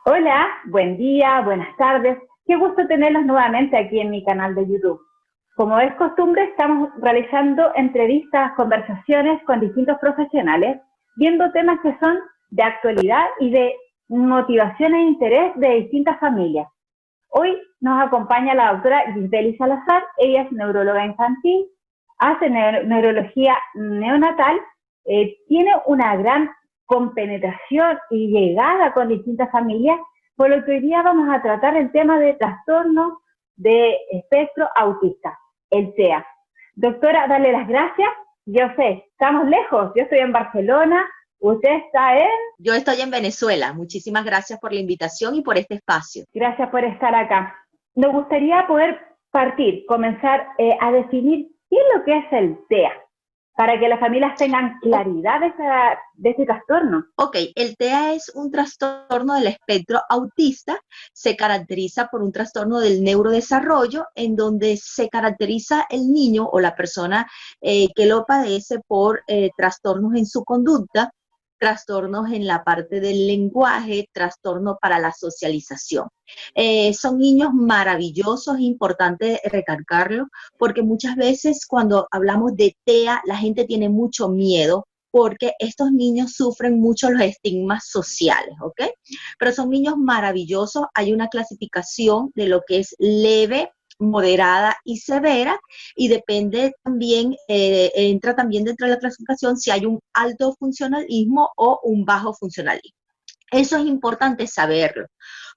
Hola, buen día, buenas tardes. Qué gusto tenerlos nuevamente aquí en mi canal de YouTube. Como es costumbre, estamos realizando entrevistas, conversaciones con distintos profesionales, viendo temas que son de actualidad y de motivación e interés de distintas familias. Hoy nos acompaña la doctora Gisbeli Salazar. Ella es neuróloga infantil, hace neurología neonatal, tiene una gran compenetración y llegada con distintas familias, por lo que hoy día vamos a tratar el tema de trastorno de espectro autista, el TEA. Doctora, dale las gracias. Yo sé, estamos lejos, yo estoy en Barcelona, usted está en... Yo estoy en Venezuela. Muchísimas gracias por la invitación y por este espacio. Gracias por estar acá. Nos gustaría poder comenzar a definir qué es lo que es el TEA, para que las familias tengan claridad de ese trastorno. Ok, el TEA es un trastorno del espectro autista. Se caracteriza por un trastorno del neurodesarrollo en donde se caracteriza el niño o la persona que lo padece por trastornos en su conducta, trastornos en la parte del lenguaje, trastornos para la socialización. Son niños maravillosos, es importante recalcarlo, porque muchas veces cuando hablamos de TEA, la gente tiene mucho miedo porque estos niños sufren mucho los estigmas sociales, ¿ok? Pero son niños maravillosos. Hay una clasificación de lo que es leve, moderada y severa, y depende también, entra también dentro de la clasificación si hay un alto funcionalismo o un bajo funcionalismo. Eso es importante saberlo,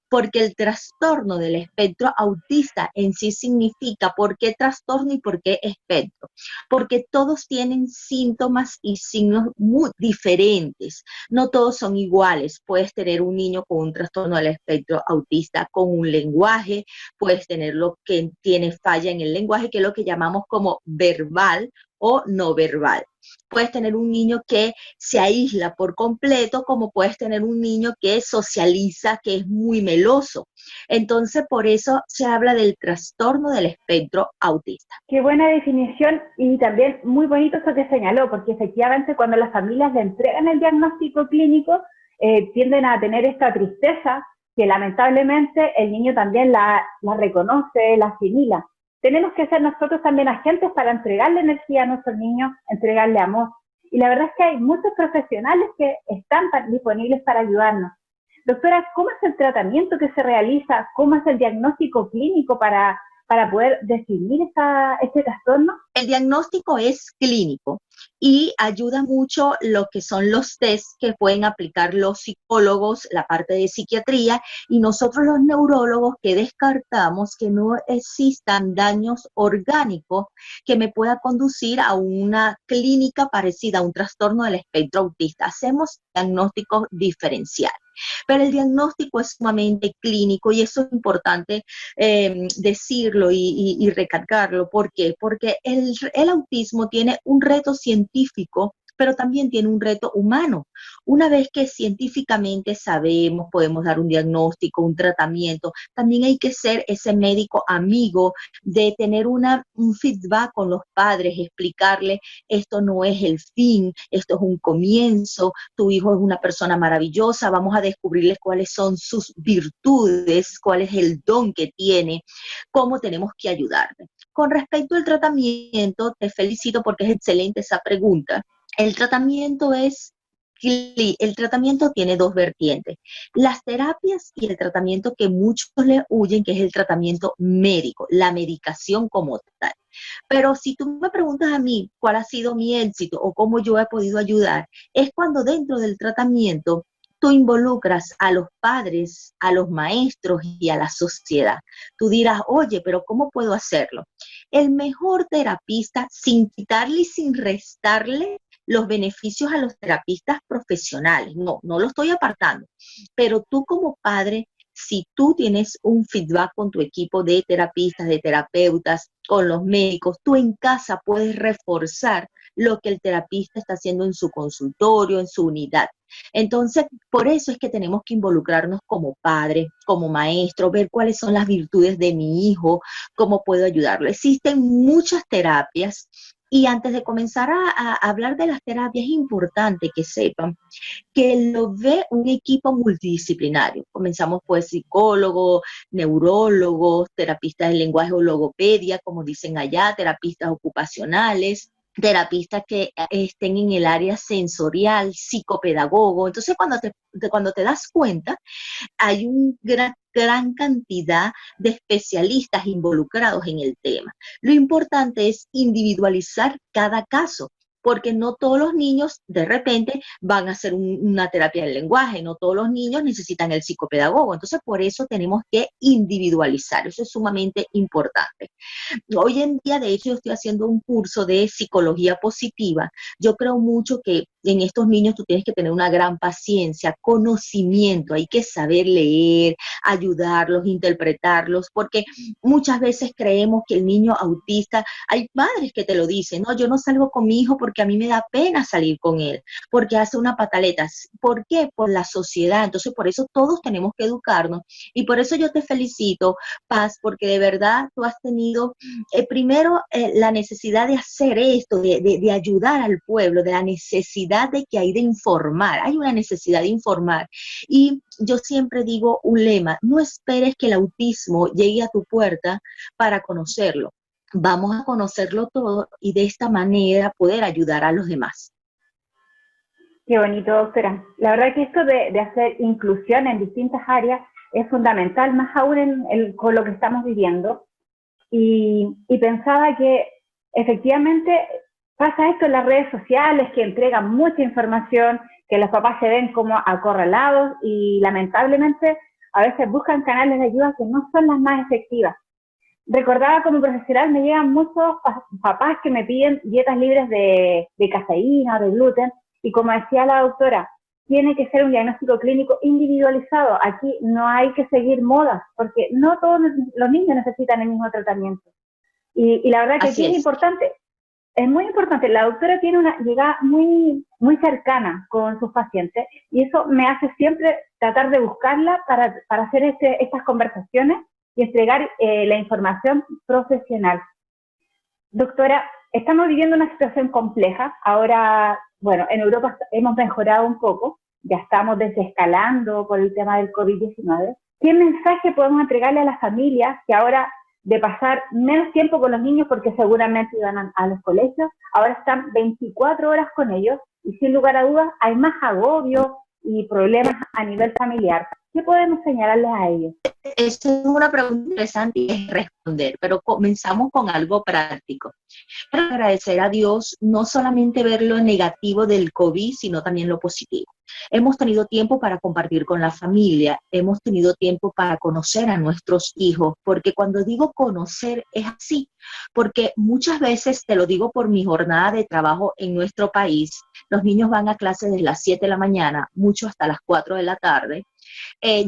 porque el trastorno del espectro autista en sí significa por qué trastorno y por qué espectro, porque todos tienen síntomas y signos muy diferentes, no todos son iguales. Puedes tener un niño con un trastorno del espectro autista con un lenguaje, puedes tener lo que tiene falla en el lenguaje, que es lo que llamamos como verbal o no verbal. Puedes tener un niño que se aísla por completo, como puedes tener un niño que socializa, que es muy meloso. Entonces, por eso se habla del trastorno del espectro autista. Qué buena definición y también muy bonito eso que señaló, porque efectivamente cuando las familias le entregan el diagnóstico clínico, tienden a tener esta tristeza que lamentablemente el niño también la reconoce, la asimila. Tenemos que ser nosotros también agentes para entregarle energía a nuestros niños, entregarle amor. Y la verdad es que hay muchos profesionales que están disponibles para ayudarnos. Doctora, ¿cómo es el tratamiento que se realiza? ¿Cómo es el diagnóstico clínico para poder definir este trastorno? El diagnóstico es clínico y ayuda mucho lo que son los test que pueden aplicar los psicólogos, la parte de psiquiatría, y nosotros los neurólogos que descartamos que no existan daños orgánicos que me pueda conducir a una clínica parecida a un trastorno del espectro autista. Hacemos diagnósticos diferenciales. Pero el diagnóstico es sumamente clínico y eso es importante decirlo y recalcarlo. ¿Por qué? Porque el autismo tiene un reto científico, pero también tiene un reto humano. Una vez que científicamente sabemos, podemos dar un diagnóstico, un tratamiento, también hay que ser ese médico amigo de tener un feedback con los padres, explicarle esto no es el fin, esto es un comienzo, tu hijo es una persona maravillosa, vamos a descubrirles cuáles son sus virtudes, cuál es el don que tiene, cómo tenemos que ayudarle. Con respecto al tratamiento, te felicito porque es excelente esa pregunta. El tratamiento tiene dos vertientes, las terapias y el tratamiento que muchos le huyen, que es el tratamiento médico, la medicación como tal. Pero si tú me preguntas a mí cuál ha sido mi éxito o cómo yo he podido ayudar, es cuando dentro del tratamiento tú involucras a los padres, a los maestros y a la sociedad. Tú dirás, oye, pero ¿cómo puedo hacerlo? El mejor terapista, sin quitarle y sin restarle los beneficios a los terapistas profesionales, no lo estoy apartando, pero tú como padre, si tú tienes un feedback con tu equipo de terapistas, de terapeutas, con los médicos, tú en casa puedes reforzar lo que el terapista está haciendo en su consultorio, en su unidad. Entonces, por eso es que tenemos que involucrarnos como padre, como maestro, ver cuáles son las virtudes de mi hijo, cómo puedo ayudarlo. Existen muchas terapias Y antes de comenzar a hablar de las terapias, es importante que sepan que lo ve un equipo multidisciplinario. Comenzamos pues psicólogos, neurólogos, terapistas de lenguaje o logopedia, como dicen allá, terapistas ocupacionales, terapistas que estén en el área sensorial, psicopedagogo. Entonces, cuando te das cuenta, hay una gran cantidad de especialistas involucrados en el tema. Lo importante es individualizar cada caso, porque no todos los niños de repente van a hacer una terapia del lenguaje, no todos los niños necesitan el psicopedagogo. Entonces, por eso tenemos que individualizar. Eso es sumamente importante. Hoy en día, de hecho, yo estoy haciendo un curso de psicología positiva. Yo creo mucho que en estos niños tú tienes que tener una gran paciencia, conocimiento, hay que saber leer, ayudarlos, interpretarlos, porque muchas veces creemos que el niño autista, hay padres que te lo dicen, no, yo no salgo con mi hijo porque a mí me da pena salir con él, porque hace una pataleta. ¿Por qué? Por la sociedad. Entonces, por eso todos tenemos que educarnos, y por eso yo te felicito, Paz, porque de verdad tú has tenido primero la necesidad de hacer esto, de ayudar al pueblo, de la necesidad de que hay de informar, hay una necesidad de informar. Y yo siempre digo un lema: no esperes que el autismo llegue a tu puerta para conocerlo. Vamos a conocerlo todo y de esta manera poder ayudar a los demás. Qué bonito, doctora. La verdad que esto de hacer inclusión en distintas áreas es fundamental, más aún con lo que estamos viviendo. Y pensaba que efectivamente pasa esto en las redes sociales, que entregan mucha información, que los papás se ven como acorralados y lamentablemente a veces buscan canales de ayuda que no son las más efectivas. Recordaba como profesional, me llegan muchos papás que me piden dietas libres de cafeína o de gluten, y como decía la doctora, tiene que ser un diagnóstico clínico individualizado. Aquí no hay que seguir modas, porque no todos los niños necesitan el mismo tratamiento. Y la verdad que aquí es importante, es muy importante. La doctora tiene una llegada muy, muy cercana con sus pacientes, y eso me hace siempre tratar de buscarla para hacer estas conversaciones y entregar la información profesional. Doctora, estamos viviendo una situación compleja. Ahora, bueno, en Europa hemos mejorado un poco, ya estamos desescalando por el tema del COVID-19. ¿Qué mensaje podemos entregarle a las familias que ahora, de pasar menos tiempo con los niños porque seguramente iban a los colegios, ahora están 24 horas con ellos y sin lugar a dudas hay más agobio y problemas a nivel familiar? ¿Qué podemos señalarles a ellos? Esa es una pregunta interesante y es responder, pero comenzamos con algo práctico. Quiero agradecer a Dios no solamente ver lo negativo del COVID, sino también lo positivo. Hemos tenido tiempo para compartir con la familia, hemos tenido tiempo para conocer a nuestros hijos, porque cuando digo conocer es así, porque muchas veces, te lo digo por mi jornada de trabajo en nuestro país, los niños van a clases desde las 7 de la mañana, mucho hasta las 4 de la tarde.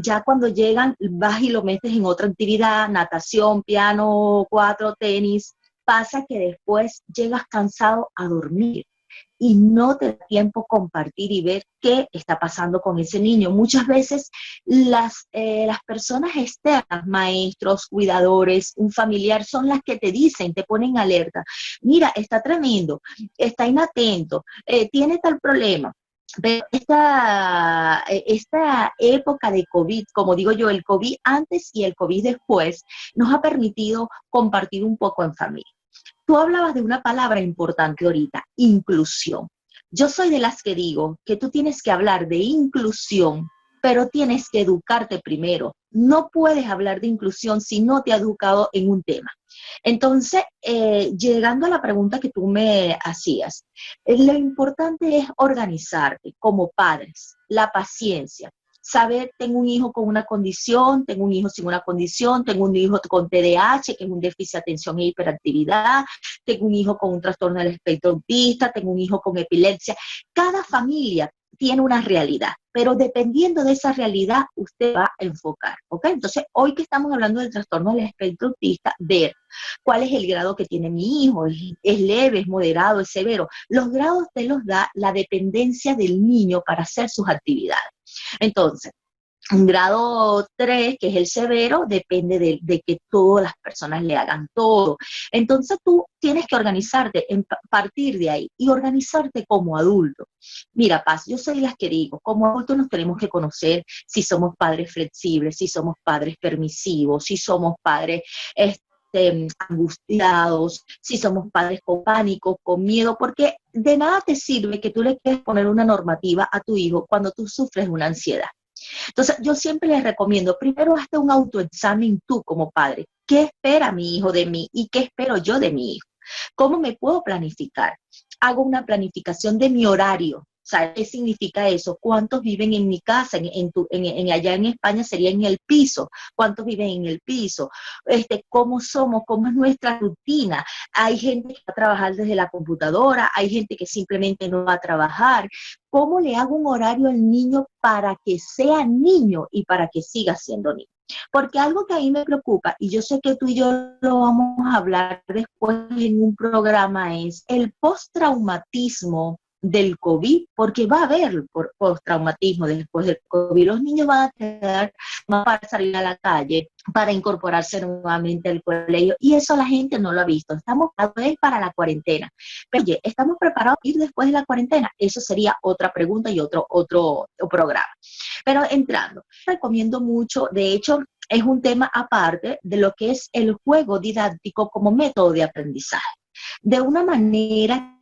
Ya cuando llegan, vas y lo metes en otra actividad, natación, piano, tenis. Pasa que después llegas cansado a dormir y no te da tiempo compartir y ver qué está pasando con ese niño. Muchas veces las personas externas, maestros, cuidadores, un familiar, son las que te dicen, te ponen alerta. Mira, está tremendo, está inatento, tiene tal problema. Pero esta época de COVID, como digo yo, el COVID antes y el COVID después, nos ha permitido compartir un poco en familia. Tú hablabas de una palabra importante ahorita: inclusión. Yo soy de las que digo que tú tienes que hablar de inclusión, pero tienes que educarte primero. No puedes hablar de inclusión si no te has educado en un tema. Entonces, llegando a la pregunta que tú me hacías, lo importante es organizarte como padres, la paciencia. Saber, tengo un hijo con una condición, tengo un hijo sin una condición, tengo un hijo con TDAH, que es un déficit de atención e hiperactividad, tengo un hijo con un trastorno del espectro autista, tengo un hijo con epilepsia. Cada familia tiene una realidad, pero dependiendo de esa realidad, usted va a enfocar, ¿ok? Entonces, hoy que estamos hablando del trastorno del espectro autista, ver cuál es el grado que tiene mi hijo, es leve, es moderado, es severo. Los grados te los da la dependencia del niño para hacer sus actividades. Entonces, Un grado 3, que es el severo, depende de que todas las personas le hagan todo. Entonces tú tienes que organizarte, partir de ahí y organizarte como adulto. Mira, Paz, yo soy las que digo, como adultos nos tenemos que conocer si somos padres flexibles, si somos padres permisivos, si somos padres angustiados, si somos padres con pánico, con miedo, porque de nada te sirve que tú le quieras poner una normativa a tu hijo cuando tú sufres una ansiedad. Entonces, yo siempre les recomiendo, primero hazte un autoexamen tú como padre. ¿Qué espera mi hijo de mí y qué espero yo de mi hijo? ¿Cómo me puedo planificar? Hago una planificación de mi horario. ¿Sabes qué significa eso? ¿Cuántos viven en mi casa? Allá en España sería en el piso. ¿Cuántos viven en el piso? ¿Cómo somos? ¿Cómo es nuestra rutina? Hay gente que va a trabajar desde la computadora, hay gente que simplemente no va a trabajar. ¿Cómo le hago un horario al niño para que sea niño y para que siga siendo niño? Porque algo que a mí me preocupa, y yo sé que tú y yo lo vamos a hablar después en un programa, es el postraumatismo del COVID, porque va a haber postraumatismo después del COVID. Los niños van a tener más para salir a la calle, para incorporarse nuevamente al colegio, y eso la gente no lo ha visto. Estamos para la cuarentena. Pero oye, ¿estamos preparados para ir después de la cuarentena? Eso sería otra pregunta y otro programa. Pero entrando, recomiendo mucho, de hecho, es un tema aparte de lo que es el juego didáctico como método de aprendizaje. De una manera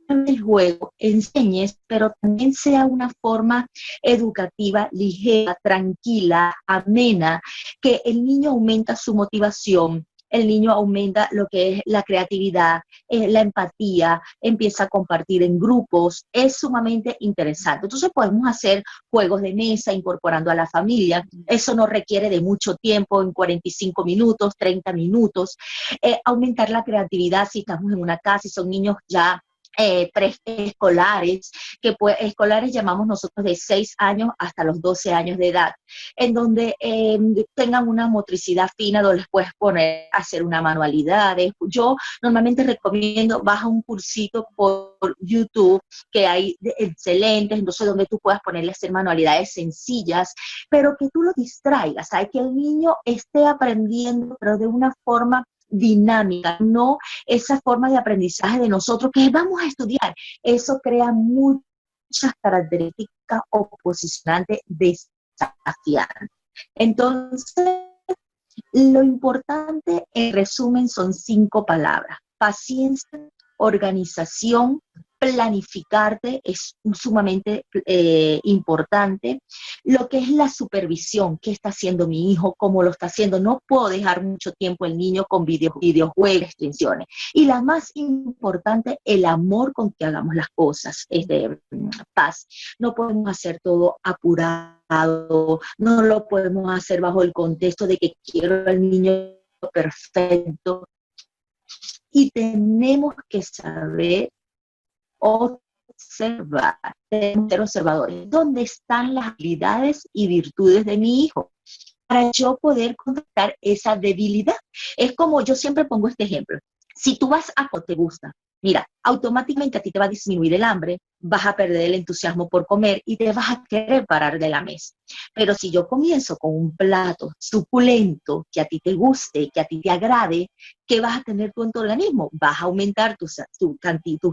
el juego enseñes, pero también sea una forma educativa, ligera, tranquila, amena, que el niño aumenta su motivación, el niño aumenta lo que es la creatividad, la empatía, empieza a compartir en grupos, es sumamente interesante. Entonces podemos hacer juegos de mesa incorporando a la familia, eso no requiere de mucho tiempo, en 45 minutos, 30 minutos, aumentar la creatividad si estamos en una casa y son niños ya preescolares, que escolares llamamos nosotros de 6 años hasta los 12 años de edad, en donde tengan una motricidad fina, donde les puedes poner a hacer una manualidad. Yo normalmente recomiendo, baja un cursito por YouTube, que hay excelentes, entonces donde tú puedas ponerle a hacer manualidades sencillas, pero que tú lo distraigas, ¿sabes? Que el niño esté aprendiendo, pero de una forma dinámica, no esa forma de aprendizaje de nosotros que vamos a estudiar. Eso crea muchas características oposicionantes desafiantes. Entonces, lo importante, en resumen, son 5 palabras: paciencia, organización, planificarte es sumamente importante. Lo que es la supervisión, qué está haciendo mi hijo, cómo lo está haciendo. No puedo dejar mucho tiempo el niño con videojuegos, extensiones. Y la más importante, el amor con que hagamos las cosas. Paz. No podemos hacer todo apurado, no lo podemos hacer bajo el contexto de que quiero al niño perfecto. Y tenemos que saber observar, ser observadores. ¿Dónde están las habilidades y virtudes de mi hijo? Para yo poder contrastar esa debilidad. Es como yo siempre pongo este ejemplo. Si tú vas a o te gusta, mira, automáticamente a ti te va a disminuir el hambre, vas a perder el entusiasmo por comer y te vas a querer parar de la mesa. Pero si yo comienzo con un plato suculento, que a ti te guste, que a ti te agrade, ¿qué vas a tener tú en tu organismo? Vas a aumentar tus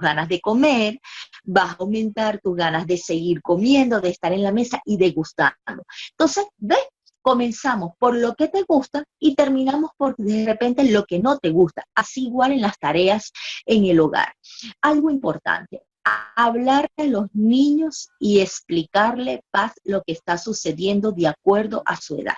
ganas de comer, vas a aumentar tus ganas de seguir comiendo, de estar en la mesa y degustando. Entonces, ¿ves? Comenzamos por lo que te gusta y terminamos por de repente lo que no te gusta. Así igual en las tareas en el hogar. Algo importante, hablar a los niños y explicarle, Paz, lo que está sucediendo de acuerdo a su edad,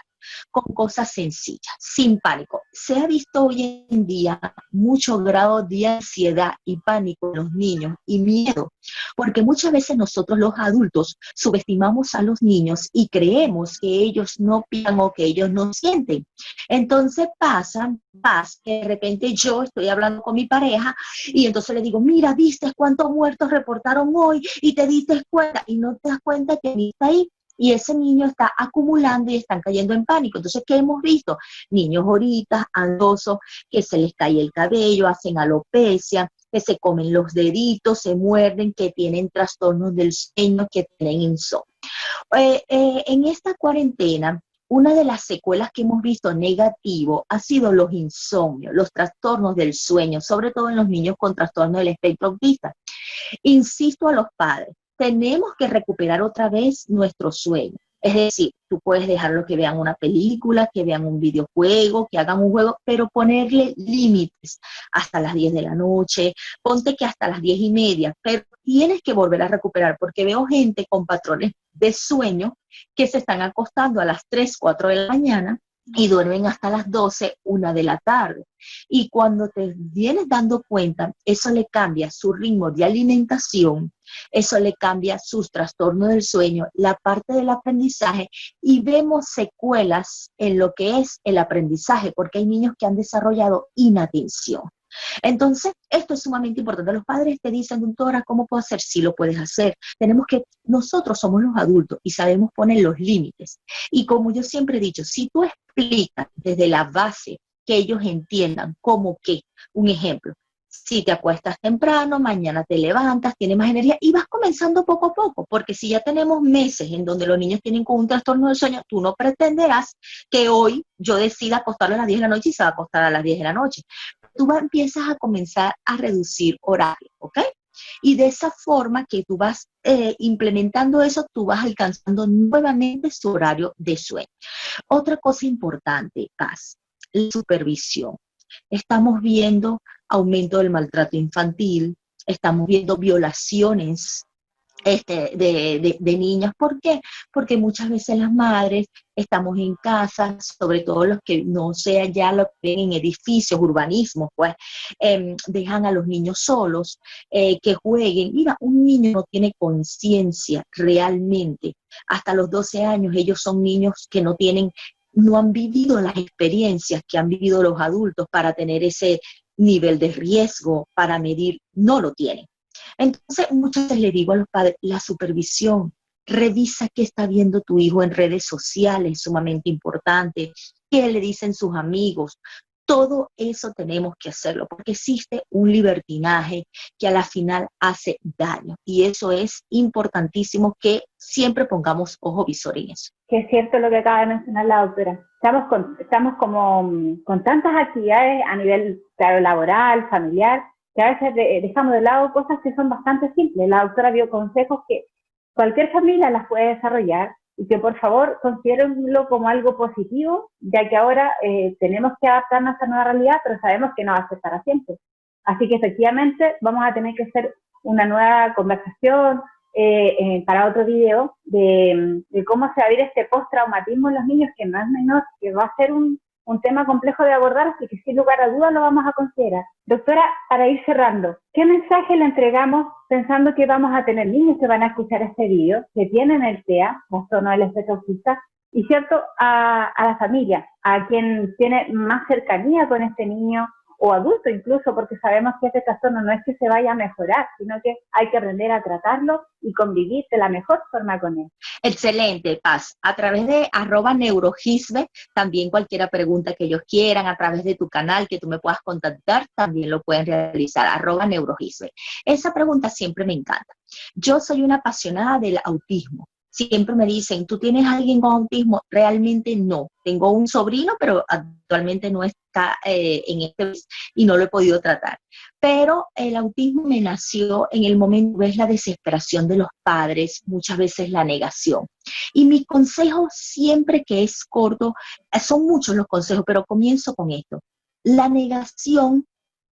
con cosas sencillas, sin pánico. Se ha visto hoy en día mucho grado de ansiedad y pánico en los niños y miedo, porque muchas veces nosotros los adultos subestimamos a los niños y creemos que ellos no piensan o que ellos no sienten. Entonces pasa que de repente yo estoy hablando con mi pareja y entonces le digo, mira, ¿viste cuántos muertos reportaron hoy? Y te diste cuenta, y no te das cuenta que ni está ahí. Y ese niño está acumulando y están cayendo en pánico. Entonces, ¿qué hemos visto? Niños ahorita, ansiosos, que se les cae el cabello, hacen alopecia, que se comen los deditos, se muerden, que tienen trastornos del sueño, que tienen insomnio. En esta cuarentena, una de las secuelas que hemos visto negativo ha sido los insomnios, los trastornos del sueño, sobre todo en los niños con trastorno del espectro autista. Insisto a los padres, tenemos que recuperar otra vez nuestro sueño. Es decir, tú puedes dejarlo que vean una película, que vean un videojuego, que hagan un juego, pero ponerle límites hasta las 10 de la noche, ponte que hasta las 10:30, pero tienes que volver a recuperar, porque veo gente con patrones de sueño que se están acostando a las 3, 4 de la mañana y duermen hasta las 12, 1 de la tarde. Y cuando te vienes dando cuenta, eso le cambia su ritmo de alimentación, eso le cambia sus trastornos del sueño, la parte del aprendizaje, y vemos secuelas en lo que es el aprendizaje, porque hay niños que han desarrollado inatención. Entonces, esto es sumamente importante. Los padres te dicen, doctora, ¿cómo puedo hacer? Sí lo puedes hacer. Nosotros somos los adultos y sabemos poner los límites. Y como yo siempre he dicho, si tú explicas desde la base que ellos entiendan como que, un ejemplo, si te acuestas temprano, mañana te levantas, tienes más energía y vas comenzando poco a poco, porque si ya tenemos meses en donde los niños tienen con un trastorno del sueño, tú no pretenderás que hoy yo decida acostarlo a las 10 de la noche y se va a acostar a las 10 de la noche. Empiezas a comenzar a reducir horario, ¿ok? Y de esa forma que tú vas implementando eso, tú vas alcanzando nuevamente su horario de sueño. Otra cosa importante, Paz, la supervisión. Estamos viendo aumento del maltrato infantil, estamos viendo violaciones de niños. ¿Por qué? Porque muchas veces las madres estamos en casa, sobre todo los que no sean ya lo que ven en edificios, urbanismos, pues dejan a los niños solos, que jueguen. Mira, un niño no tiene conciencia realmente. Hasta los 12 años ellos son niños que no han vivido las experiencias que han vivido los adultos para tener ese nivel de riesgo, para medir, no lo tienen. Entonces, muchas veces le digo a los padres, la supervisión, revisa qué está viendo tu hijo en redes sociales, es sumamente importante, qué le dicen sus amigos. Todo eso tenemos que hacerlo, porque existe un libertinaje que a la final hace daño. Y eso es importantísimo que siempre pongamos ojo visor en eso. Que es cierto lo que acaba de mencionar la doctora. Estamos como con tantas actividades a nivel, claro, laboral, familiar, que a veces dejamos de lado cosas que son bastante simples. La doctora dio consejos que cualquier familia las puede desarrollar y que por favor considérenlo como algo positivo, ya que ahora tenemos que adaptarnos a esta nueva realidad, pero sabemos que no va a ser para siempre. Así que efectivamente vamos a tener que hacer una nueva conversación para otro video de cómo se va a ver este postraumatismo en los niños, que no es menor, que va a ser un tema complejo de abordar, así que sin lugar a dudas lo vamos a considerar. Doctora, para ir cerrando, ¿qué mensaje le entregamos pensando que vamos a tener niños que van a escuchar este video, que tienen el TEA, trastorno del espectro autista, y cierto, a la familia, a quien tiene más cercanía con este niño, o adulto incluso, porque sabemos que este trastorno no es que se vaya a mejorar, sino que hay que aprender a tratarlo y convivir de la mejor forma con él? Excelente, Paz. A través de @neurogisbe, también cualquier pregunta que ellos quieran, a través de tu canal que tú me puedas contactar, también lo pueden realizar, @neurogisbe. Esa pregunta siempre me encanta. Yo soy una apasionada del autismo. Siempre me dicen, ¿tú tienes a alguien con autismo? Realmente no. Tengo un sobrino, pero actualmente no está en este país y no lo he podido tratar. Pero el autismo me nació en el momento, ves la desesperación de los padres, muchas veces la negación. Y mi consejo siempre que es corto, son muchos los consejos, pero comienzo con esto. La negación,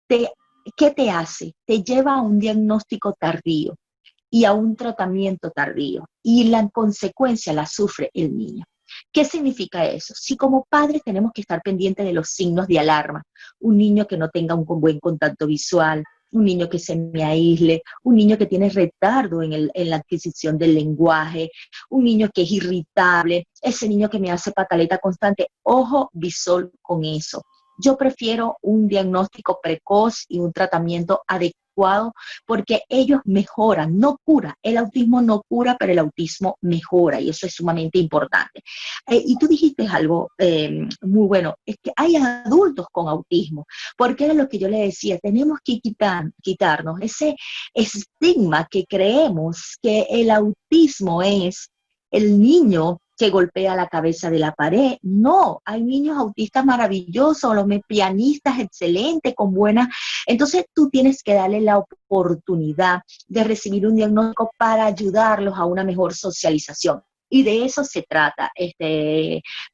¿qué te hace? Te lleva a un diagnóstico tardío y a un tratamiento tardío, y la consecuencia la sufre el niño. ¿Qué significa eso? Si como padres tenemos que estar pendientes de los signos de alarma, un niño que no tenga un buen contacto visual, un niño que se me aísle, un niño que tiene retardo en la adquisición del lenguaje, un niño que es irritable, ese niño que me hace pataleta constante, ojo visor con eso. Yo prefiero un diagnóstico precoz y un tratamiento adecuado, porque ellos mejoran, no cura. El autismo no cura, pero el autismo mejora, y eso es sumamente importante. Y tú dijiste algo muy bueno, es que hay adultos con autismo, porque era lo que yo le decía, tenemos que quitarnos ese estigma que creemos que el autismo es el niño que golpea la cabeza de la pared. No, hay niños autistas maravillosos, los pianistas excelentes, con buenas. Entonces tú tienes que darle la oportunidad de recibir un diagnóstico para ayudarlos a una mejor socialización. Y de eso se trata,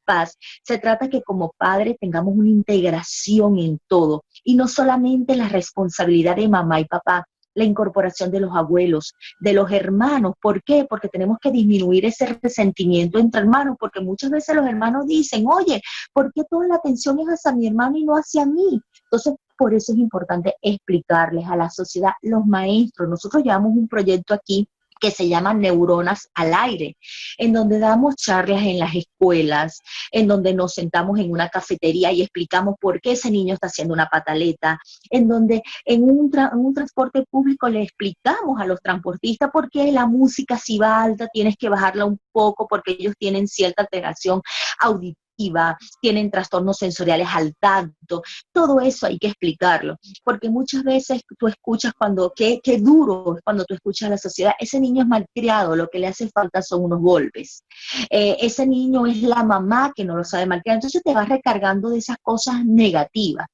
Paz. Se trata que como padres tengamos una integración en todo y no solamente la responsabilidad de mamá y papá, la incorporación de los abuelos, de los hermanos. ¿Por qué? Porque tenemos que disminuir ese resentimiento entre hermanos, porque muchas veces los hermanos dicen, oye, ¿por qué toda la atención es hacia mi hermano y no hacia mí? Entonces, por eso es importante explicarles a la sociedad, los maestros. Nosotros llevamos un proyecto aquí que se llama Neuronas al Aire, en donde damos charlas en las escuelas, en donde nos sentamos en una cafetería y explicamos por qué ese niño está haciendo una pataleta, en donde en un transporte público le explicamos a los transportistas por qué la música si va alta tienes que bajarla un poco porque ellos tienen cierta alteración auditiva, tienen trastornos sensoriales al tacto. Todo eso hay que explicarlo, porque muchas veces tú escuchas qué duro es cuando tú escuchas a la sociedad, ese niño es malcriado, lo que le hace falta son unos golpes, ese niño es la mamá que no lo sabe malcriar, entonces te vas recargando de esas cosas negativas.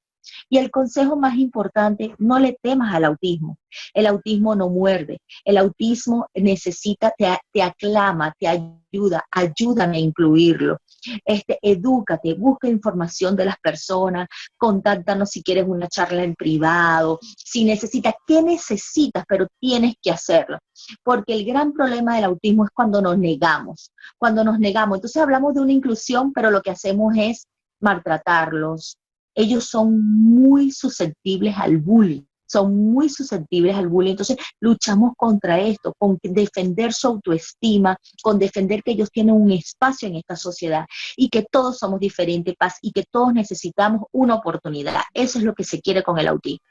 Y el consejo más importante, no le temas al autismo. El autismo no muerde. El autismo necesita, te aclama, te ayuda, ayúdame a incluirlo. Edúcate, busca información de las personas, contáctanos si quieres una charla en privado, si necesitas, ¿qué necesitas? Pero tienes que hacerlo. Porque el gran problema del autismo es cuando nos negamos. Cuando nos negamos. Entonces hablamos de una inclusión, pero lo que hacemos es maltratarlos. Ellos son muy susceptibles al bullying, entonces luchamos contra esto, con defender su autoestima, con defender que ellos tienen un espacio en esta sociedad y que todos somos diferentes, Paz, y que todos necesitamos una oportunidad. Eso es lo que se quiere con el autismo.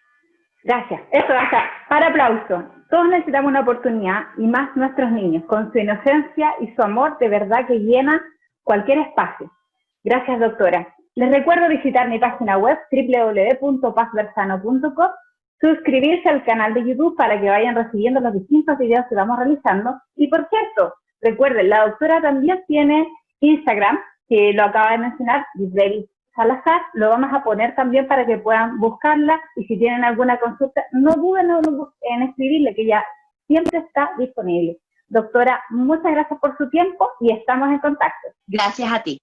Gracias, eso basta, para aplauso. Todos necesitamos una oportunidad y más nuestros niños, con su inocencia y su amor de verdad que llena cualquier espacio. Gracias, doctora. Les recuerdo visitar mi página web www.pazversano.com, suscribirse al canal de YouTube para que vayan recibiendo los distintos videos que vamos realizando. Y por cierto, recuerden, la doctora también tiene Instagram, que lo acaba de mencionar, Gisbel Salazar, lo vamos a poner también para que puedan buscarla y si tienen alguna consulta, no duden en escribirle, que ya siempre está disponible. Doctora, muchas gracias por su tiempo y estamos en contacto. Gracias a ti.